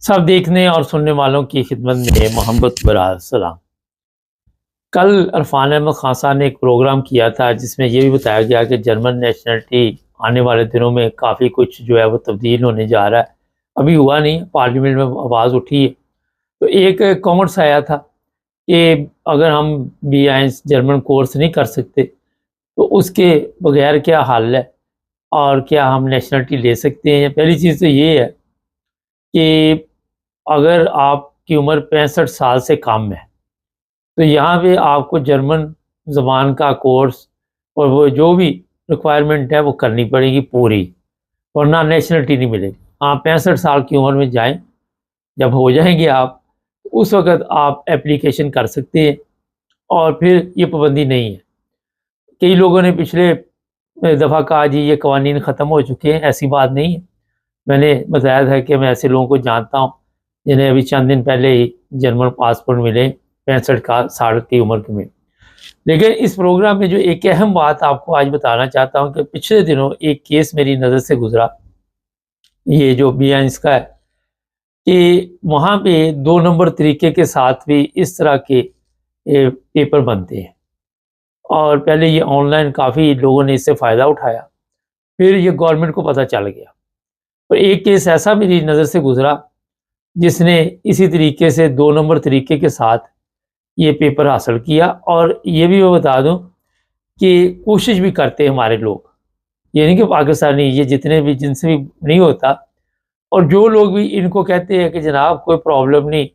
सब देखने और सुनने वालों की खिदमत में मोहब्बत बरा सलाम। कल अरफान अहमद खान साहब ने एक प्रोग्राम किया था जिसमें ये भी बताया गया कि जर्मन नेशनलिटी आने वाले दिनों में काफ़ी कुछ जो है वो तब्दील होने जा रहा है। अभी हुआ नहीं, पार्लियामेंट में आवाज़ उठी है। तो एक कॉमेंट्स आया था कि अगर हम B1 जर्मन कोर्स नहीं कर सकते तो उसके बगैर क्या हल है और क्या हम नेशनलिटी ले सकते हैं। पहली चीज़ तो ये है कि अगर आपकी उम्र 65 साल से कम है तो यहाँ पे आपको जर्मन ज़बान का कोर्स और वो जो भी रिक्वायरमेंट है वो करनी पड़ेगी पूरी, वरना नेशनलिटी नहीं मिलेगी। आप 65 साल की उम्र में जाएं, जब हो जाएंगे आप उस वक़्त आप एप्लीकेशन कर सकते हैं और फिर ये पाबंदी नहीं है। कई लोगों ने पिछले दफ़ा कहा जी ये कवानीन ख़त्म हो चुके हैं, ऐसी बात नहीं है। मैंने बताया था कि मैं ऐसे लोगों को जानता हूँ जिन्हें अभी चंद दिन पहले ही जर्मन पासपोर्ट मिले 65 का साल की उम्र में। लेकिन इस प्रोग्राम में जो एक अहम बात आपको आज बताना चाहता हूँ कि पिछले दिनों एक केस मेरी नज़र से गुजरा, ये जो B1 का है कि वहाँ पे 2 नंबर तरीके के साथ भी इस तरह के पेपर बनते हैं और पहले ये ऑनलाइन काफ़ी लोगों ने इससे फ़ायदा उठाया, फिर ये गवर्नमेंट को पता चल गया। और एक केस ऐसा मेरी नज़र से गुजरा जिसने इसी तरीके से 2 नंबर तरीके के साथ ये पेपर हासिल किया। और ये भी मैं बता दूं कि कोशिश भी करते हैं हमारे लोग, ये नहीं कि पाकिस्तानी, ये जितने भी जिनसे भी नहीं होता, और जो लोग भी इनको कहते हैं कि जनाब कोई प्रॉब्लम नहीं,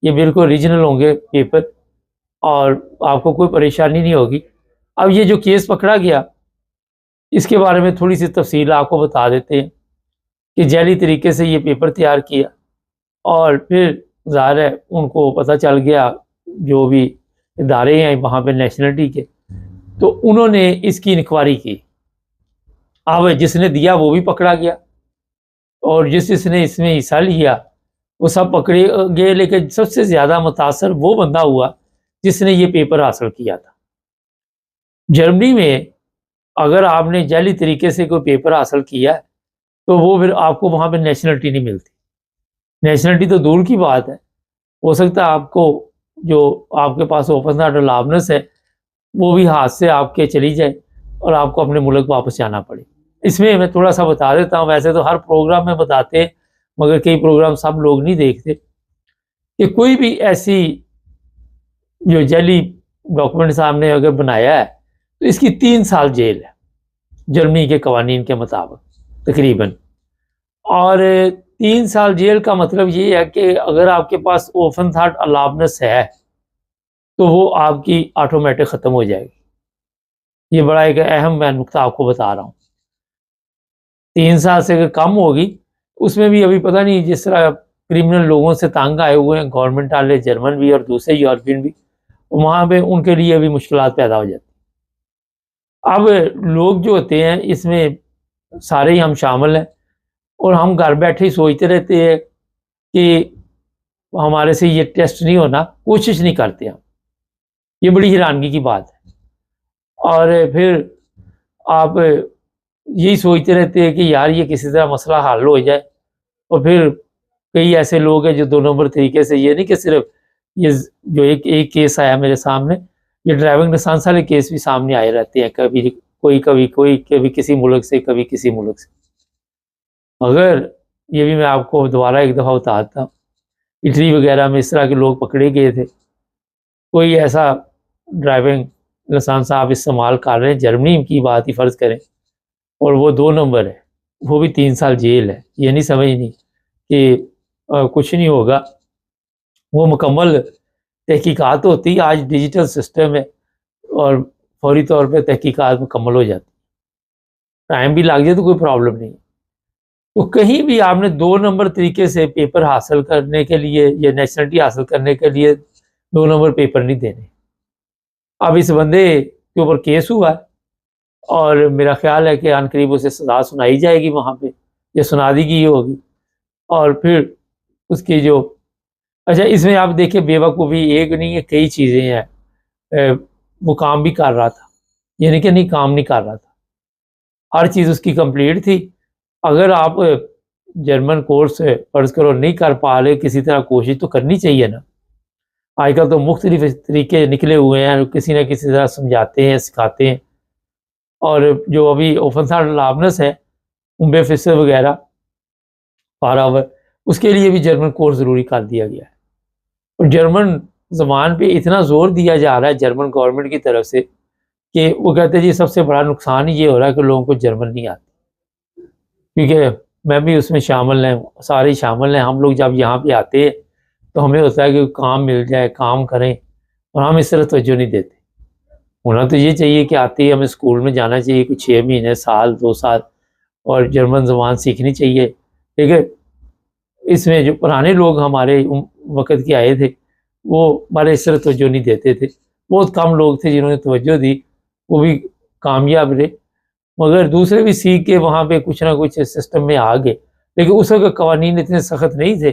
ये बिल्कुल ओरिजिनल होंगे पेपर और आपको कोई परेशानी नहीं होगी। अब ये जो केस पकड़ा गया इसके बारे में थोड़ी सी तफसील आपको बता देते हैं कि जैली तरीके से ये पेपर तैयार किया और फिर ज़ाहिर है उनको पता चल गया, जो भी इदारे हैं वहाँ पे नेशनलिटी के, तो उन्होंने इसकी इंक्वायरी की। अब जिसने दिया वो भी पकड़ा गया और जिसने इसमें हिस्सा लिया वो सब पकड़े गए, लेकिन सबसे ज़्यादा मुतासर वो बंदा हुआ जिसने ये पेपर हासिल किया था। जर्मनी में अगर आपने जाली तरीके से कोई पेपर हासिल किया है तो वो फिर आपको वहाँ पे नेशनलिटी नहीं मिलती। नेशनलिटी तो दूर की बात है, हो सकता है आपको जो आपके पास ओपन हार्ट अलाउंस है वो भी हाथ से आपके चली जाए और आपको अपने मुल्क वापस जाना पड़े। इसमें मैं थोड़ा सा बता देता हूँ, वैसे तो हर प्रोग्राम में बताते हैं मगर कई प्रोग्राम सब लोग नहीं देखते, कि कोई भी ऐसी जो जली डॉक्यूमेंट सामने अगर बनाया है तो इसकी 3 साल जेल है जर्मनी के कवानीन के मुताबिक तकरीबन। और 3 साल जेल का मतलब ये है कि अगर आपके पास ओपन हार्ट अलाउंस है तो वो आपकी ऑटोमेटिक ख़त्म हो जाएगी। ये बड़ा एक अहम मैं नुकता आपको बता रहा हूँ। 3 साल से अगर कम होगी उसमें भी अभी पता नहीं, जिस तरह क्रिमिनल लोगों से तंग आए हुए हैं गवर्नमेंट वाले, जर्मन भी और दूसरे यूरोपियन भी, वहाँ पे उनके लिए भी मुश्किलात पैदा हो जाती। अब लोग जो होते हैं इसमें सारे ही हम शामिल हैं और हम घर बैठे ही सोचते रहते हैं कि हमारे से ये टेस्ट नहीं होना, कोशिश नहीं करते हम। ये बड़ी हैरानगी की बात है। और फिर आप यही सोचते रहते हैं कि यार ये किसी तरह मसला हल हो जाए, और फिर कई ऐसे लोग हैं जो 2 नंबर तरीके से, ये नहीं कि सिर्फ ये जो एक एक केस आया मेरे सामने, ये ड्राइविंग लाइसेंस वाले केस भी सामने आए रहते हैं, कभी किसी मुल्क से, कभी किसी मुल्क से। अगर ये भी मैं आपको दोबारा एक दफ़ा बताता हूँ, इटली वगैरह में इस तरह के लोग पकड़े गए थे। कोई ऐसा ड्राइविंग लाइसेंस आप इस्तेमाल कर रहे हैं, जर्मनी की बात ही फ़र्ज़ करें, और वो 2 नंबर है, वो भी 3 साल जेल है। ये नहीं समझनी कि कुछ नहीं होगा, वो मुकम्मल तहकीकात होती है। आज डिजिटल सिस्टम है और फौरी तौर पे तहकीकात मुकम्मल हो जाती है। टाइम भी लग जाए तो कोई प्रॉब्लम नहीं। तो कहीं भी आपने 2 नंबर तरीके से पेपर हासिल करने के लिए या नेशनलिटी हासिल करने के लिए 2 नंबर पेपर नहीं देने। अब इस बंदे के ऊपर केस हुआ है और मेरा ख्याल है कि अनकरीब उसे सज़ा सुनाई जाएगी वहाँ पे, या सुना दी गई होगी। और फिर उसकी जो, अच्छा इसमें आप देखिए बेवकूफ़ी एक नहीं है, कई चीज़ें हैं। वो काम भी कर रहा था, ये नहीं कि नहीं काम नहीं कर रहा था, हर चीज़ उसकी कंप्लीट थी। अगर आप जर्मन कोर्स फर्ज करो नहीं कर पा रहे, किसी तरह कोशिश तो करनी चाहिए ना। आजकल तो मुख्तलिफ तरीके निकले हुए हैं, किसी न किसी तरह समझाते हैं, सिखाते हैं। और जो अभी ओपन लाबनस है, उम्बे फिसर वगैरह पारावर, उसके लिए भी जर्मन कोर्स ज़रूरी कर दिया गया है। और जर्मन ज़बान पे इतना ज़ोर दिया जा रहा है जर्मन गवर्नमेंट की तरफ से कि वो कहते हैं जी सबसे बड़ा नुकसान ये हो रहा है कि लोगों को जर्मन नहीं आती। क्योंकि मैं भी उसमें शामिल हैं, सारे शामिल हैं। हम लोग जब यहाँ पे आते हैं तो हमें होता है कि काम मिल जाए, काम करें, और हम इस तरह तवज्जो नहीं देते। होना तो ये चाहिए कि आते ही हमें स्कूल में जाना चाहिए कुछ 6 महीने, साल, 2 साल, और जर्मन ज़बान सीखनी चाहिए। ठीक है, इसमें जो पुराने लोग हमारे वक़्त के आए थे, वो हमारे इस तरह तवज्जो नहीं देते थे। बहुत कम लोग थे जिन्होंने तवज्जो दी, वो भी कामयाब रहे। मगर दूसरे भी सीख के वहाँ पे कुछ ना कुछ सिस्टम में आ गए। लेकिन उस वक़्त कवानीन इतने सख्त नहीं थे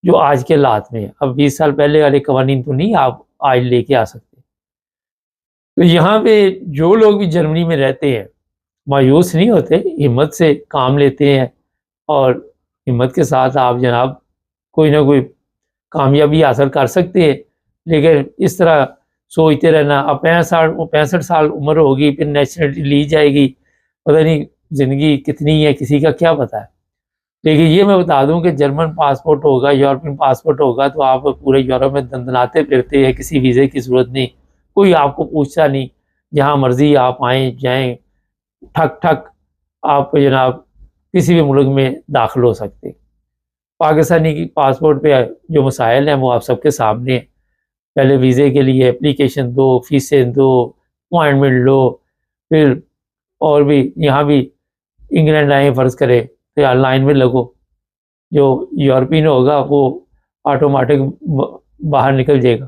जो आज के हालात में है। अब 20 साल पहले वाले कवानीन तो नहीं आप आज लेके आ सकते। तो यहाँ पे जो लोग भी जर्मनी में रहते हैं मायूस नहीं होते, हिम्मत से काम लेते हैं, और हिम्मत के साथ आप जनाब कोई ना कोई कामयाबी हासिल कर सकते हैं। लेकिन इस तरह सोचते रहना, अब 65 साल उम्र होगी, फिर नेशनलिटी ली जाएगी, पता नहीं ज़िंदगी कितनी है, किसी का क्या पता है। लेकिन ये मैं बता दूं कि जर्मन पासपोर्ट होगा, यूरोपियन पासपोर्ट होगा, तो आप पूरे यूरोप में दंदनाते फिरते हैं, किसी वीज़े की ज़रूरत नहीं, कोई आपको पूछता नहीं, जहाँ मर्ज़ी आप आएँ जाएँ, ठक ठक आप जनाब किसी भी मुल्क में दाखिल हो सकते। पाकिस्तानी की पासपोर्ट पे जो मसाइल हैं वो आप सबके सामने हैं। पहले वीज़े के लिए एप्लीकेशन दो, फ़ीसें दो, अपॉइंटमेंट लो, फिर और भी यहाँ भी इंग्लैंड आए फ़र्ज़ करें तो यहाँ लाइन में लगो। जो यूरोपियन होगा वो ऑटोमेटिक बाहर निकल जाएगा।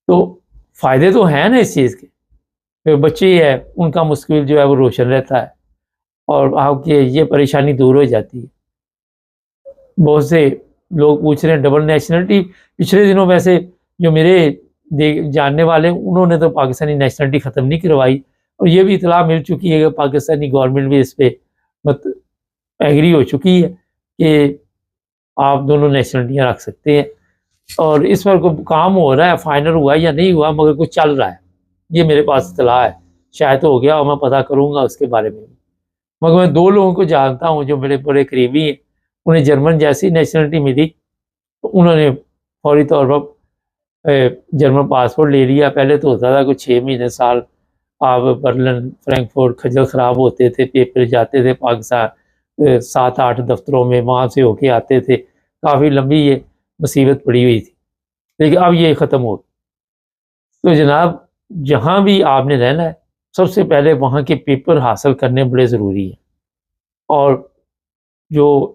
तो फ़ायदे तो हैं ना इस चीज़ के। फिर बच्चे है उनका मुस्तकबिल जो है वो रोशन रहता है, और आपकी ये परेशानी दूर हो जाती है। बहुत से लोग पूछ रहे हैं डबल नेशनलिटी। पिछले दिनों वैसे जो मेरे जानने वाले उन्होंने तो पाकिस्तानी नेशनलिटी ख़त्म नहीं करवाई, और ये भी इतला मिल चुकी है कि पाकिस्तानी गवर्नमेंट भी इस पे मत एग्री हो चुकी है कि आप दोनों नेशनलिटियाँ रख सकते हैं। और इस पर कोई काम हो रहा है, फाइनल हुआ या नहीं हुआ, मगर कुछ चल रहा है, ये मेरे पास इतला है। शायद हो गया और मैं पता करूँगा उसके बारे में। मगर मैं 2 लोगों को जानता हूँ जो मेरे बड़े करीबी हैं, उन्हें जर्मन जैसी नेशनलिटी मिली तो उन्होंने फौरी तौर पर जर्मन पासपोर्ट ले लिया। पहले तो होता था कुछ 6 महीने, साल आप बर्लिन, फ्रैंकफर्ट खज्जल ख़राब होते थे, पेपर जाते थे पाकिस्तान 7-8 दफ्तरों में, वहाँ से होके आते थे। काफ़ी लंबी ये मुसीबत पड़ी हुई थी, लेकिन अब ये ख़त्म हो। तो जनाब जहाँ भी आपने रहना है, सबसे पहले वहाँ के पेपर हासिल करने बड़े ज़रूरी हैं। और जो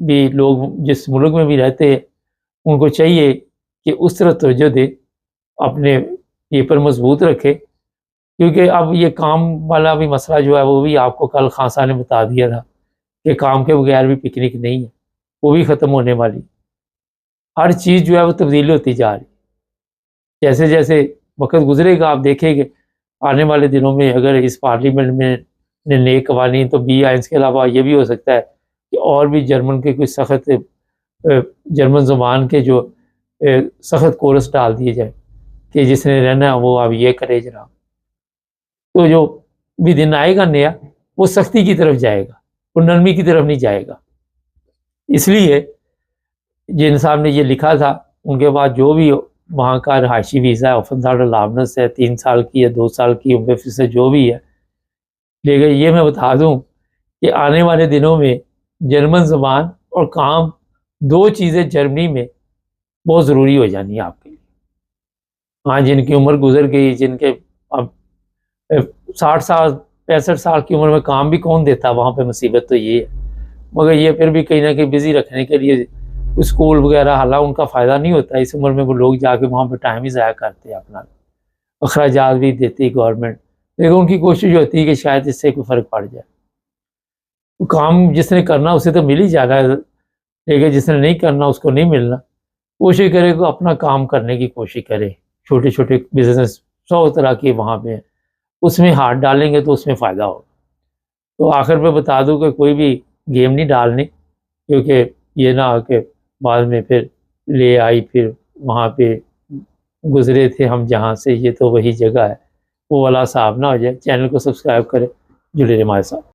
भी लोग जिस मुल्क में भी रहते हैं उनको चाहिए कि उस तरफ तवज्जो दें, अपने पेपर मजबूत रखें। क्योंकि अब ये काम वाला भी मसला जो है वो भी आपको कल खान साहब ने बता दिया था कि काम के बगैर भी पिकनिक नहीं है, वो भी ख़त्म होने वाली। हर चीज़ जो है वो तब्दील होती जा रही। जैसे जैसे वक्त गुजरेगा आप देखेंगे आने वाले दिनों में अगर इस पार्लियामेंट में नए कवानीन तो बी आइन के अलावा ये भी हो सकता है कि और भी जर्मन के कुछ सख्त जर्मन ज़ुबान के जो सख्त कोर्स डाल दिए जाए कि जिसने रहना है वो अब ये करे जनाब। तो जो भी दिन आएगा नया वो सख्ती की तरफ जाएगा, वो नरमी की तरफ नहीं जाएगा। इसलिए जिन साहब ने ये लिखा था उनके बाद जो भी वहाँ का रहायशी वीज़ा है, ओपन अलाउंस है, 3 साल की है, 2 साल की उम्र फिर से जो भी है। लेकिन ये मैं बता दूँ कि आने वाले दिनों में जर्मन ज़बान और काम 2 चीज़ें जर्मनी में बहुत ज़रूरी हो जानी है आपके लिए। हाँ, जिनकी उम्र गुजर गई, जिनके अब 60 साल 65 साल की उम्र में काम भी कौन देता है वहाँ पे, मुसीबत तो ये है। मगर ये फिर भी कहीं ना कहीं बिज़ी रखने के लिए स्कूल वगैरह, हालांकि उनका फ़ायदा नहीं होता इस उम्र में, वो लोग जाके वहाँ पे टाइम ही ज़ाया करते हैं, अपना अखराजात भी देती है गवर्नमेंट, लेकिन उनकी कोशिश होती है कि शायद इससे कोई फ़र्क पड़ जाए। तो काम जिसने करना उसे तो मिल ही जाना है, लेकिन जिसने नहीं करना उसको नहीं मिलना। कोशिश करे को अपना काम करने की कोशिश करे। छोटे छोटे बिजनेस 100 तरह के वहाँ पे हैं, उसमें हाथ डालेंगे तो उसमें फ़ायदा होगा। तो आखिर में बता दूं कि कोई भी गेम नहीं डालनी, क्योंकि ये ना हो कि बाद में फिर ले आई, फिर वहाँ पे गुजरे थे हम जहाँ से, ये तो वही जगह है, वो वाला हिसाब ना हो जाए। चैनल को सब्सक्राइब करें, जुड़े रहिए हमारे साथ।